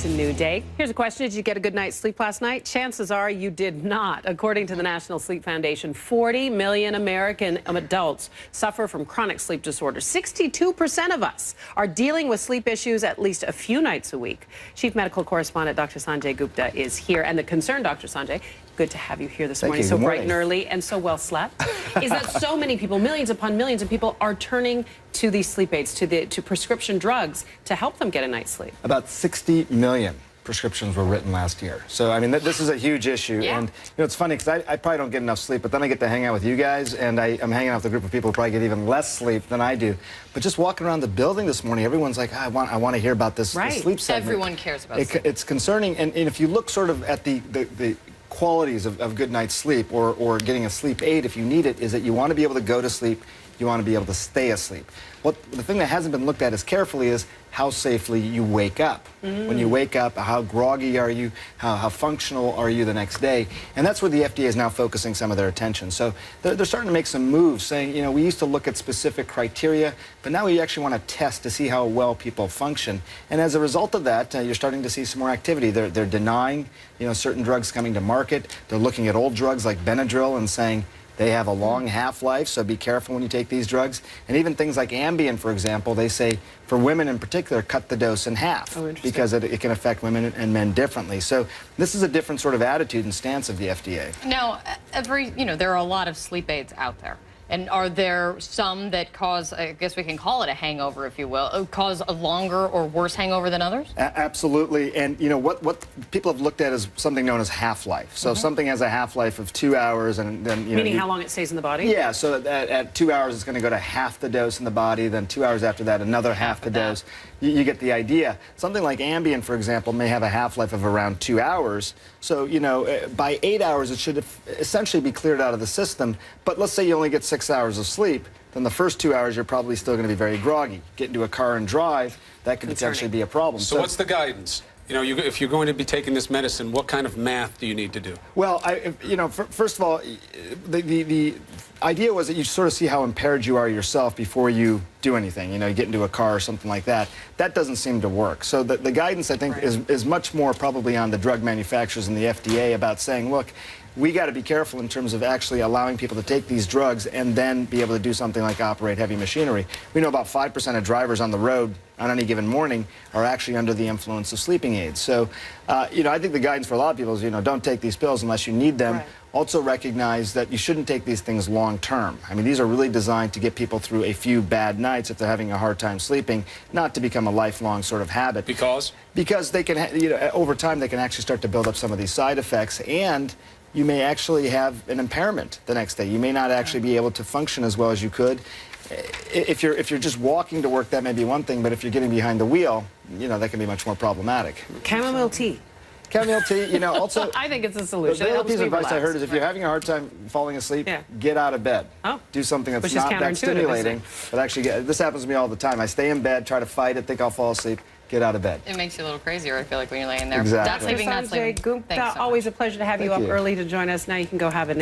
It's a new day. Here's a question. Did you get a good night's sleep last night? Chances are you did not. According to the National Sleep Foundation, 40 million American adults suffer from chronic sleep disorders. 62% of us are dealing with sleep issues at least a few nights a week. Chief Medical Correspondent Dr. Sanjay Gupta is here. And the concern, Dr. Sanjay, good to have you here this morning. So bright and early and so well slept. Is that so many people, millions upon millions of people, are turning to these sleep aids, to prescription drugs to help them get a night's sleep? About 60 million prescriptions were written last year. So, I mean, this is a huge issue. Yeah. And, you know, it's funny because I probably don't get enough sleep, but then I get to hang out with you guys, and I'm hanging out with a group of people who probably get even less sleep than I do. But just walking around the building this morning, everyone's like, I want to hear about this, this sleep segment. Everyone cares about sleep. It's concerning. And if you look sort of at the qualities of good night's sleep or getting a sleep aid if you need it, is that you want to be able to go to sleep, you want to be able to stay asleep. The thing that hasn't been looked at as carefully is how safely you wake up. When you wake up, how groggy are you, how functional are you the next day? And that's where the FDA is now focusing some of their attention. So they're starting to make some moves saying, you know, we used to look at specific criteria, but now we actually want to test to see how well people function. And as a result of that, you're starting to see some more activity. They're denying, you know, certain drugs coming to market. They're looking at old drugs like Benadryl and saying, they have a long half-life, so be careful when you take these drugs. And even things like Ambien, for example, they say, for women in particular, cut the dose in half because it can affect women and men differently. So this is a different sort of attitude and stance of the FDA. Now, there are a lot of sleep aids out there. And are there some that cause, I guess we can call it a hangover, if you will, cause a longer or worse hangover than others? Absolutely. And, you know, what people have looked at is something known as half-life. So something has a half-life of 2 hours and then, you know... Meaning how long it stays in the body? Yeah, so at 2 hours, it's going to go to half the dose in the body. Then 2 hours after that, another half the dose. You get the idea. Something like Ambien, for example, may have a half-life of around 2 hours. So, you know, by 8 hours, it should essentially be cleared out of the system. But let's say you only get 6 hours of sleep, then the first 2 hours you're probably still going to be very groggy. Get into a car and drive, that could potentially be a problem. So what's the guidance? You know, if you're going to be taking this medicine, what kind of math do you need to do? Well, you know, first of all, the idea was that you sort of see how impaired you are yourself before you do anything. You know, you get into a car or something like that. That doesn't seem to work. So the guidance, I think, is much more probably on the drug manufacturers and the FDA about saying, look, we got to be careful in terms of actually allowing people to take these drugs and then be able to do something like operate heavy machinery. We know about 5% of drivers on the road on any given morning are actually under the influence of sleeping aids. So, you know, I think the guidance for a lot of people is, you know, don't take these pills unless you need them. Also recognize that you shouldn't take these things long term. I mean, these are really designed to get people through a few bad nights if they're having a hard time sleeping, not to become a lifelong sort of habit. Because? Because they can, you know, over time they can actually start to build up some of these side effects, and you may actually have an impairment the next day. You may not actually be able to function as well as you could. If you're just walking to work, that may be one thing, but if you're getting behind the wheel, you know, that can be much more problematic. Chamomile tea. Chamomile tea, you know, also... I think it's a solution. The other piece of advice I heard is if you're having a hard time falling asleep, get out of bed. Do something that's not that stimulating, but actually this happens to me all the time. I stay in bed, try to fight it, think I'll fall asleep, get out of bed. It makes you a little crazier, I feel like, when you're laying there. Exactly. Not sleeping, not sleeping. Gupta, always a pleasure to have you up early to join us. Now you can go have a nap.